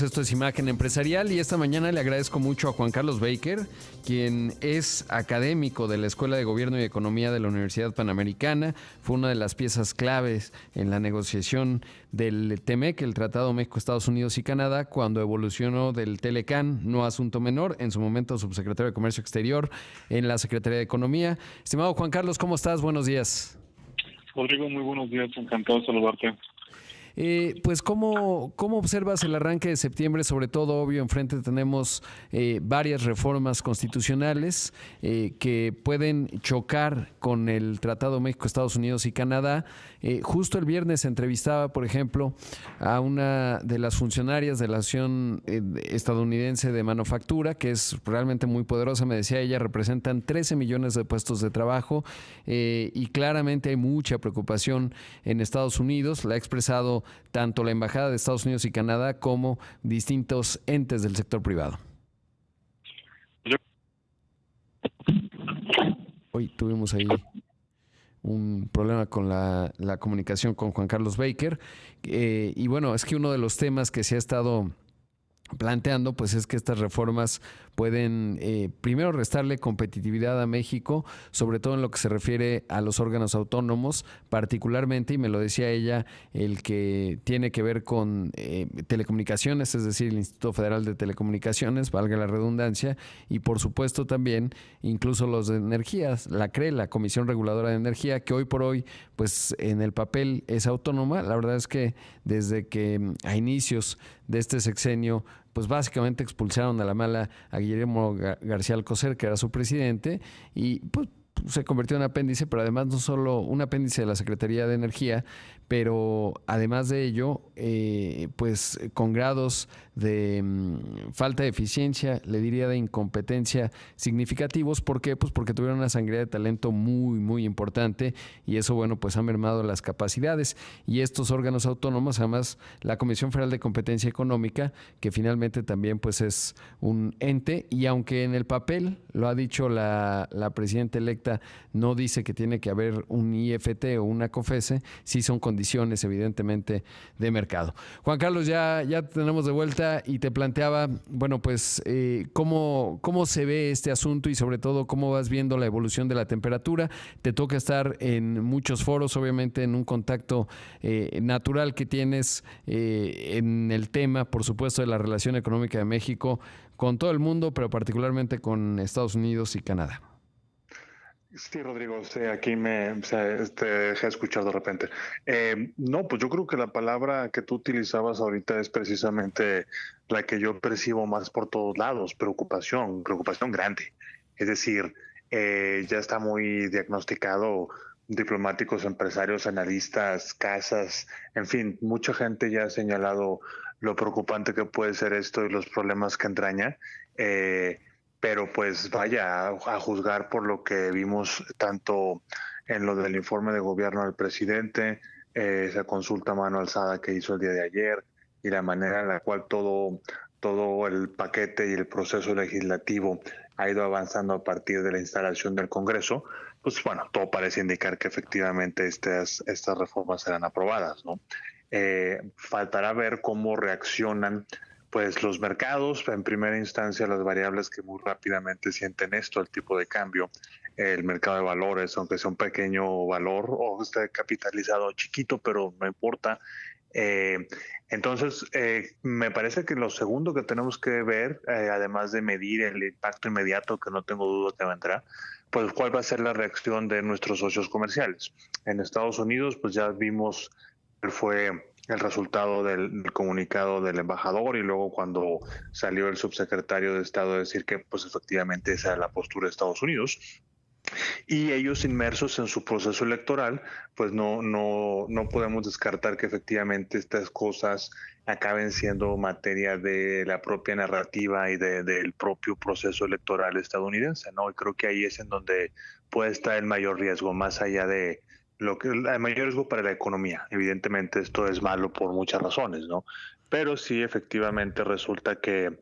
Esto es Imagen Empresarial y esta mañana le agradezco mucho a Juan Carlos Baker, quien es académico de la Escuela de Gobierno y Economía de la Universidad Panamericana. Fue una de las piezas claves en la negociación del TEMEC, el Tratado México-Estados Unidos y Canadá, cuando evolucionó del Telecán, no asunto menor, en su momento subsecretario de Comercio Exterior en la Secretaría de Economía. Estimado Juan Carlos, ¿cómo estás? Buenos días. Rodrigo, muy buenos días, encantado de saludarte. Pues ¿cómo observas el arranque de septiembre? Sobre todo, obvio, enfrente tenemos varias reformas constitucionales que pueden chocar con el Tratado México-Estados Unidos y Canadá. Justo el viernes se entrevistaba, por ejemplo, a una de las funcionarias de la Asociación Estadounidense de Manufactura, que es realmente muy poderosa. Me decía ella, representan 13 millones de puestos de trabajo y claramente hay mucha preocupación en Estados Unidos. La ha expresado tanto la Embajada de Estados Unidos y Canadá como distintos entes del sector privado. Hoy tuvimos ahí un problema con la comunicación con Juan Carlos Baker y bueno, es que uno de los temas que se ha estado planteando pues es que estas reformas pueden primero restarle competitividad a México, sobre todo en lo que se refiere a los órganos autónomos, particularmente, y me lo decía ella, el que tiene que ver con telecomunicaciones, es decir, el Instituto Federal de Telecomunicaciones, valga la redundancia, y por supuesto también incluso los de energías, la CRE, la Comisión Reguladora de Energía, que hoy por hoy pues en el papel es autónoma. La verdad es que desde que a inicios de este sexenio pues básicamente expulsaron a la mala a Guillermo García Alcocer, que era su presidente, y pues se convirtió en apéndice, pero además no solo un apéndice de la Secretaría de Energía, pero además de ello, pues con grados de falta de eficiencia, le diría de incompetencia significativos. ¿Por qué? Pues porque tuvieron una sangría de talento muy, muy importante y eso, bueno, pues ha mermado las capacidades. Y estos órganos autónomos, además, la Comisión Federal de Competencia Económica, que finalmente también pues es un ente, y aunque en el papel, lo ha dicho la presidenta electa, no dice que tiene que haber un IFT o una COFESE, sí son condiciones evidentemente de mercado. Juan Carlos, ya tenemos de vuelta y te planteaba, bueno, pues cómo se ve este asunto y sobre todo cómo vas viendo la evolución de la temperatura. Te toca estar en muchos foros, obviamente en un contacto natural que tienes en el tema, por supuesto, de la relación económica de México con todo el mundo, pero particularmente con Estados Unidos y Canadá. Sí, Rodrigo, sí, aquí te dejé escuchar de repente. No, pues yo creo que la palabra que tú utilizabas ahorita es precisamente la que yo percibo más por todos lados: preocupación, preocupación grande. Es decir, ya está muy diagnosticado, diplomáticos, empresarios, analistas, casas, en fin, mucha gente ya ha señalado lo preocupante que puede ser esto y los problemas que entraña. Pero pues vaya, a juzgar por lo que vimos tanto en lo del informe de gobierno del presidente, esa consulta a mano alzada que hizo el día de ayer y la manera en la cual todo el paquete y el proceso legislativo ha ido avanzando a partir de la instalación del Congreso, pues bueno, todo parece indicar que efectivamente estas reformas serán aprobadas, ¿no? Faltará ver cómo reaccionan pues los mercados, en primera instancia las variables que muy rápidamente sienten esto, el tipo de cambio, el mercado de valores, aunque sea un pequeño valor o esté capitalizado chiquito, pero no importa. Eh, entonces, me parece que lo segundo que tenemos que ver, además de medir el impacto inmediato, que no tengo duda que vendrá, pues cuál va a ser la reacción de nuestros socios comerciales. En Estados Unidos, pues ya vimos cuál fue el resultado del comunicado del embajador y luego cuando salió el subsecretario de Estado a decir que pues efectivamente esa es la postura de Estados Unidos y ellos inmersos en su proceso electoral, pues no podemos descartar que efectivamente estas cosas acaben siendo materia de la propia narrativa y del propio proceso electoral estadounidense, ¿no? Y creo que ahí es en donde puede estar el mayor riesgo, más allá de el mayor riesgo para la economía. Evidentemente esto es malo por muchas razones, ¿no? pero sí efectivamente resulta que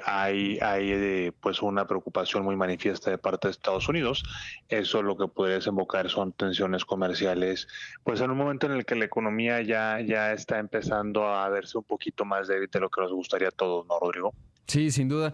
hay pues una preocupación muy manifiesta de parte de Estados Unidos. Eso lo que puede desembocar son tensiones comerciales, pues en un momento en el que la economía ya está empezando a verse un poquito más débil de lo que nos gustaría a todos, ¿no, Rodrigo? Sí, sin duda.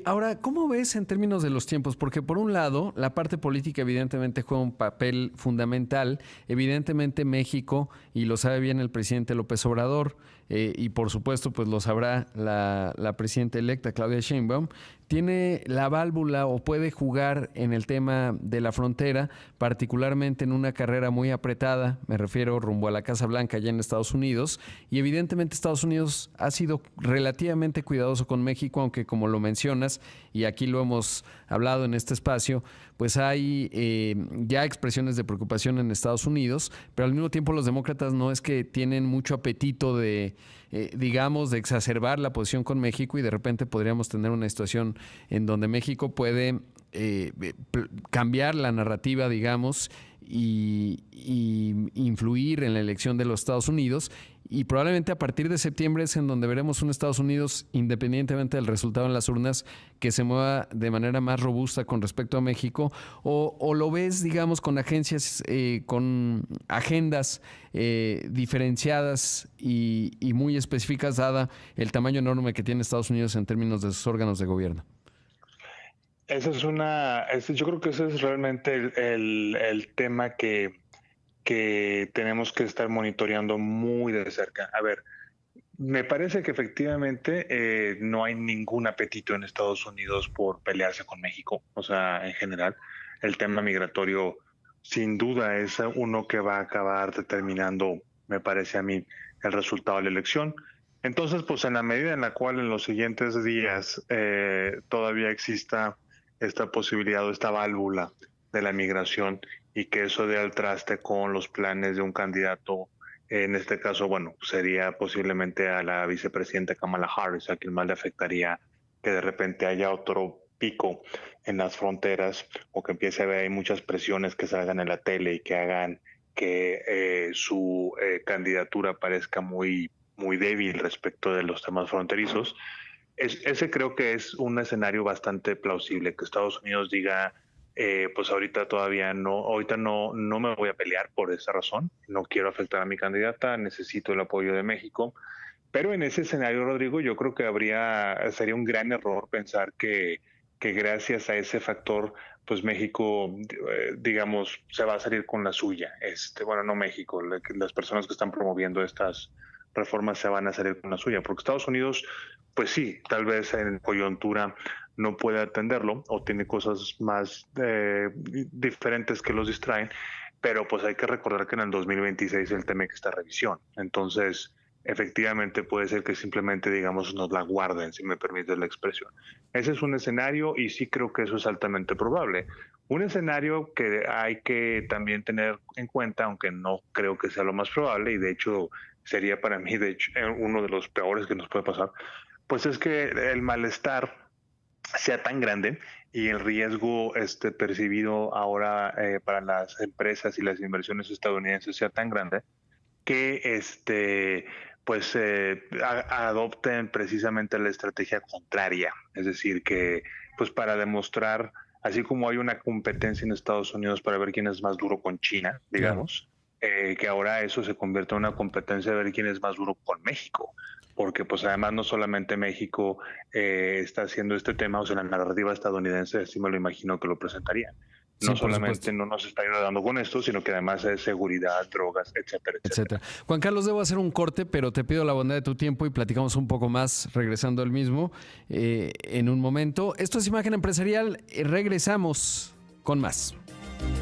Ahora, ¿cómo ves en términos de los tiempos? Porque por un lado, la parte política evidentemente juega un papel fundamental. Evidentemente México, y lo sabe bien el presidente López Obrador, y por supuesto pues lo sabrá la presidenta electa Claudia Sheinbaum, tiene la válvula o puede jugar en el tema de la frontera, particularmente en una carrera muy apretada, me refiero rumbo a la Casa Blanca allá en Estados Unidos, y evidentemente Estados Unidos ha sido relativamente cuidadoso con México, aunque como lo mencionas, y aquí lo hemos hablado en este espacio, pues hay ya expresiones de preocupación en Estados Unidos, pero al mismo tiempo los demócratas no es que tienen mucho apetito de, digamos, de exacerbar la posición con México y de repente podríamos tener una situación en donde México puede cambiar la narrativa, digamos, y influir en la elección de los Estados Unidos. Y probablemente a partir de septiembre es en donde veremos un Estados Unidos, independientemente del resultado en las urnas, que se mueva de manera más robusta con respecto a México. O lo ves, digamos, con agencias, con agendas diferenciadas y muy específicas, dada el tamaño enorme que tiene Estados Unidos en términos de sus órganos de gobierno. Yo creo que ese es realmente el tema que tenemos que estar monitoreando muy de cerca. A ver, me parece que efectivamente no hay ningún apetito en Estados Unidos por pelearse con México. O sea, en general, el tema migratorio sin duda es uno que va a acabar determinando, me parece a mí, el resultado de la elección. Entonces, pues en la medida en la cual en los siguientes días todavía exista esta posibilidad o esta válvula de la migración y que eso dé al traste con los planes de un candidato, en este caso, bueno, sería posiblemente a la vicepresidenta Kamala Harris, a quien más le afectaría que de repente haya otro pico en las fronteras o que empiece a haber ahí muchas presiones que salgan en la tele y que hagan que su candidatura parezca muy débil respecto de los temas fronterizos. Ese creo que es un escenario bastante plausible, que Estados Unidos diga, pues ahorita no me voy a pelear por esa razón, no quiero afectar a mi candidata, necesito el apoyo de México. Pero en ese escenario, Rodrigo, yo creo que sería un gran error pensar que gracias a ese factor, pues México, digamos, se va a salir con la suya. Bueno, no México, las personas que están promoviendo estas reformas se van a salir con la suya, porque Estados Unidos, pues sí, tal vez en coyuntura no puede atenderlo o tiene cosas más diferentes que los distraen, pero pues hay que recordar que en el 2026 el TEMEC está en revisión. Entonces, efectivamente puede ser que simplemente, digamos, nos la guarden, si me permite la expresión. Ese es un escenario y sí creo que eso es altamente probable. Un escenario que hay que también tener en cuenta, aunque no creo que sea lo más probable, y de hecho sería para mí de hecho uno de los peores que nos puede pasar, pues es que el malestar sea tan grande y el riesgo percibido ahora para las empresas y las inversiones estadounidenses sea tan grande que pues adopten precisamente la estrategia contraria, es decir, que pues para demostrar, así como hay una competencia en Estados Unidos para ver quién es más duro con China, Claro. digamos, que ahora eso se convierta en una competencia de ver quién es más duro con México, porque pues además no solamente México está haciendo este tema, o sea, la narrativa estadounidense, así me lo imagino que lo presentarían. Sí, No por supuesto. solamente no nos está ayudando con esto, sino que además es seguridad, drogas, etcétera, etcétera. Etcétera. Juan Carlos, debo hacer un corte, pero te pido la bondad de tu tiempo y platicamos un poco más regresando al mismo en un momento. Esto es Imagen Empresarial. Regresamos con más.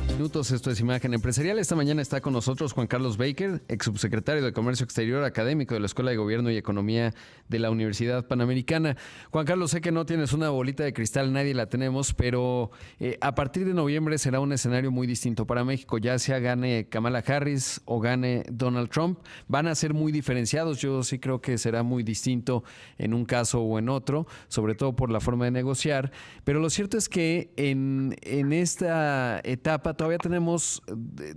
Minutos, esto es Imagen Empresarial. Esta mañana está con nosotros Juan Carlos Baker, ex subsecretario de Comercio Exterior, académico de la Escuela de Gobierno y Economía de la Universidad Panamericana. Juan Carlos, sé que no tienes una bolita de cristal, nadie la tenemos, pero a partir de noviembre será un escenario muy distinto para México. Ya sea gane Kamala Harris o gane Donald Trump, van a ser muy diferenciados. Yo sí creo que será muy distinto en un caso o en otro, sobre todo por la forma de negociar. Pero lo cierto es que en esta etapa todavía tenemos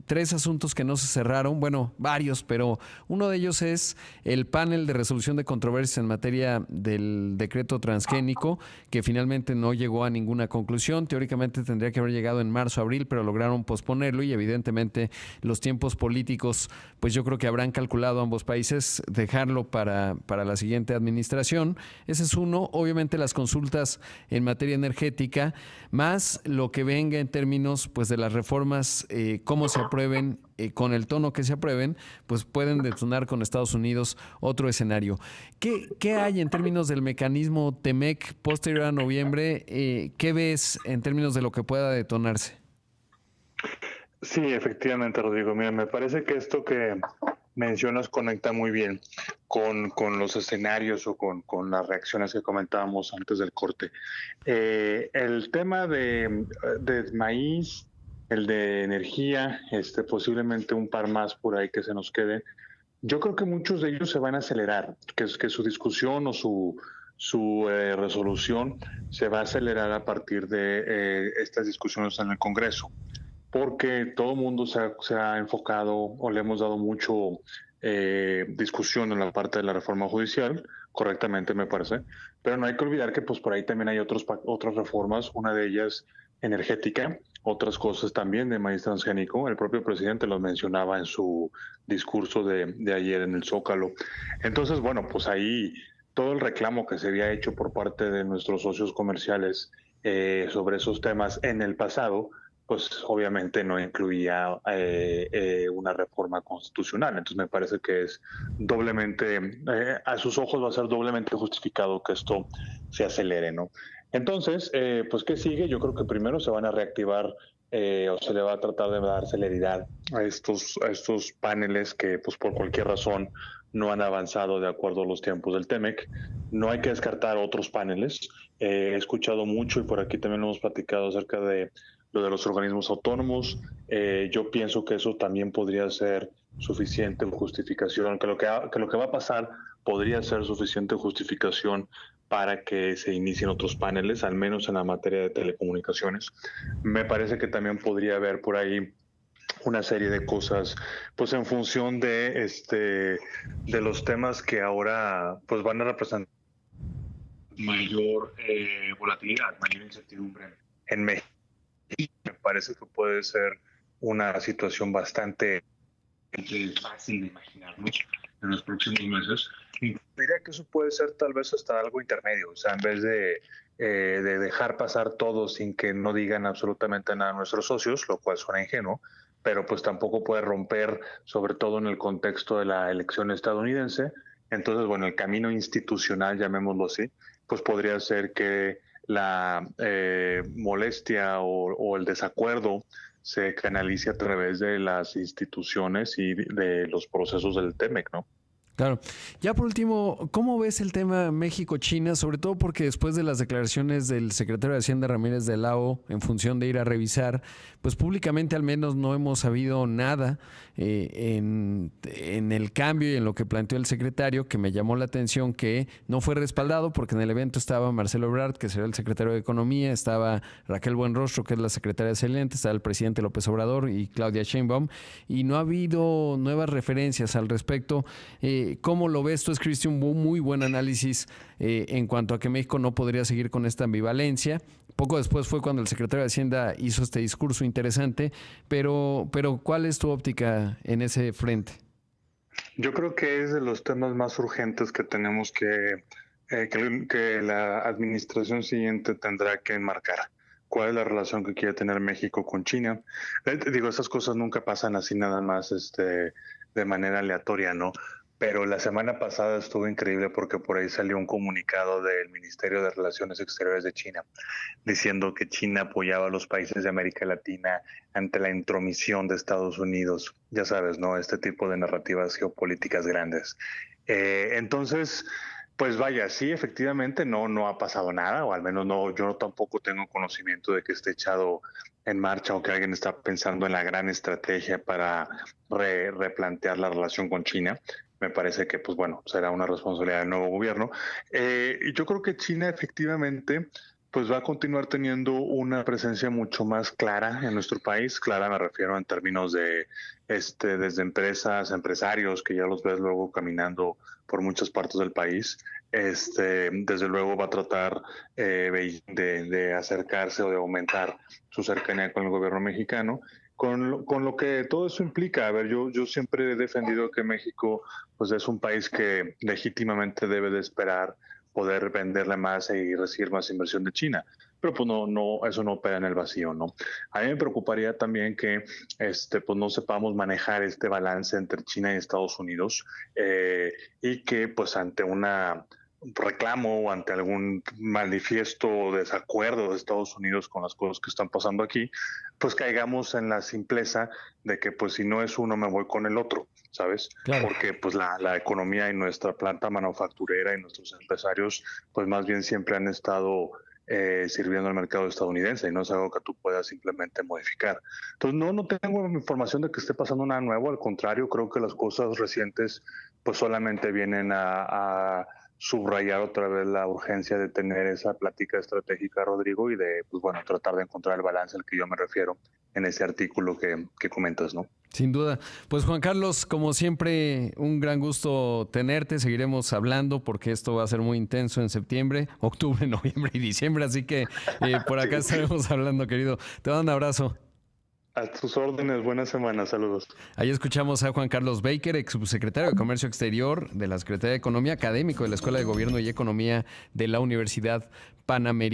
3 asuntos que no se cerraron, bueno, varios, pero uno de ellos es el panel de resolución de controversias en materia del decreto transgénico, que finalmente no llegó a ninguna conclusión. Teóricamente tendría que haber llegado en marzo, abril, pero lograron posponerlo y evidentemente los tiempos políticos, pues yo creo que habrán calculado ambos países dejarlo para la siguiente administración. Ese es uno. Obviamente las consultas en materia energética, más lo que venga en términos pues de las reformas, cómo se aprueben, con el tono que se aprueben, pues pueden detonar con Estados Unidos otro escenario. ¿Qué hay en términos del mecanismo TEMEC posterior a noviembre? ¿Qué ves en términos de lo que pueda detonarse? Sí, efectivamente, Rodrigo. Mira, me parece que esto que mencionas conecta muy bien con los escenarios o con las reacciones que comentábamos antes del corte. El tema de maíz, el de energía, posiblemente un par más por ahí que se nos quede. Yo creo que muchos de ellos se van a acelerar, que su discusión o su resolución se va a acelerar a partir de estas discusiones en el Congreso, porque todo el mundo se ha enfocado o le hemos dado mucho discusión en la parte de la reforma judicial, correctamente me parece, pero no hay que olvidar que pues por ahí también hay otras reformas, una de ellas energética, otras cosas también de maíz transgénico. El propio presidente lo mencionaba en su discurso de ayer en el Zócalo. Entonces, bueno, pues ahí todo el reclamo que se había hecho por parte de nuestros socios comerciales sobre esos temas en el pasado, pues obviamente no incluía una reforma constitucional. Entonces me parece que es doblemente, a sus ojos va a ser doblemente justificado que esto se acelere, ¿no? Entonces, pues ¿qué sigue? Yo creo que primero se van a reactivar o se le va a tratar de dar celeridad a estos paneles que pues por cualquier razón no han avanzado de acuerdo a los tiempos del TEMEC. No hay que descartar otros paneles. He escuchado mucho y por aquí también hemos platicado acerca de lo de los organismos autónomos. Yo pienso que eso también podría ser suficiente justificación, que lo que va a pasar podría ser suficiente justificación para que se inicien otros paneles, al menos en la materia de telecomunicaciones. Me parece que también podría haber por ahí una serie de cosas, pues en función de los temas que ahora pues van a representar mayor volatilidad, mayor incertidumbre en México. Me parece que puede ser una situación bastante fácil de imaginarnos en los próximos meses. Y diría que eso puede ser tal vez hasta algo intermedio, o sea, en vez de dejar pasar todo sin que no digan absolutamente nada a nuestros socios, lo cual suena ingenuo, pero pues tampoco puede romper, sobre todo en el contexto de la elección estadounidense. Entonces, bueno, el camino institucional, llamémoslo así, pues podría ser que la molestia o el desacuerdo se canalice a través de las instituciones y de los procesos del TEMEC, ¿no? Claro. Ya por último, ¿cómo ves el tema México-China? Sobre todo porque después de las declaraciones del secretario de Hacienda Ramírez de la O, en función de ir a revisar, pues públicamente al menos no hemos sabido nada en el cambio y en lo que planteó el secretario, que me llamó la atención que no fue respaldado porque en el evento estaba Marcelo Ebrard, que será el secretario de Economía, estaba Raquel Buenrostro, que es la secretaria excelente, estaba el presidente López Obrador y Claudia Sheinbaum, y no ha habido nuevas referencias al respecto. ¿Cómo lo ves? Tú escribiste un muy buen análisis en cuanto a que México no podría seguir con esta ambivalencia. Poco después fue cuando el secretario de Hacienda hizo este discurso interesante, pero ¿cuál es tu óptica en ese frente? Yo creo que es de los temas más urgentes que tenemos que la administración siguiente tendrá que enmarcar. ¿Cuál es la relación que quiere tener México con China? Digo, esas cosas nunca pasan así nada más de manera aleatoria, ¿no? Pero la semana pasada estuvo increíble porque por ahí salió un comunicado del Ministerio de Relaciones Exteriores de China diciendo que China apoyaba a los países de América Latina ante la intromisión de Estados Unidos. Ya sabes, ¿no? Este tipo de narrativas geopolíticas grandes. Entonces, pues vaya, sí, efectivamente no ha pasado nada, o al menos no, yo tampoco tengo conocimiento de que esté echado en marcha o que alguien está pensando en la gran estrategia para replantear la relación con China. Me parece que, pues bueno, será una responsabilidad del nuevo gobierno. Y yo creo que China efectivamente pues va a continuar teniendo una presencia mucho más clara en nuestro país. Clara me refiero en términos de desde empresas, empresarios que ya los ves luego caminando por muchas partes del país. Desde luego va a tratar de acercarse o de aumentar su cercanía con el gobierno mexicano. Con lo que todo eso implica. A ver, yo siempre he defendido que México pues es un país que legítimamente debe de esperar poder venderle más y recibir más inversión de China. Pero pues no, eso no opera en el vacío, ¿no? A mí me preocuparía también que pues no sepamos manejar este balance entre China y Estados Unidos y que pues ante un reclamo o ante algún manifiesto o desacuerdo de Estados Unidos con las cosas que están pasando aquí, pues caigamos en la simpleza de que pues si no es uno me voy con el otro, ¿sabes? Claro. Porque pues la economía y nuestra planta manufacturera y nuestros empresarios pues más bien siempre han estado sirviendo al mercado estadounidense y no es algo que tú puedas simplemente modificar. Entonces no tengo información de que esté pasando nada nuevo, al contrario, creo que las cosas recientes pues solamente vienen a subrayar otra vez la urgencia de tener esa plática estratégica, Rodrigo, y de, pues bueno, tratar de encontrar el balance al que yo me refiero en ese artículo que comentas, ¿no? Sin duda. Pues Juan Carlos, como siempre, un gran gusto tenerte. Seguiremos hablando porque esto va a ser muy intenso en septiembre, octubre, noviembre y diciembre. Así que por acá Sí. estaremos hablando, querido. Te mando un abrazo. A tus órdenes, buena semana, saludos. Ahí escuchamos a Juan Carlos Baker, ex subsecretario de Comercio Exterior de la Secretaría de Economía, académico de la Escuela de Gobierno y Economía de la Universidad Panamericana.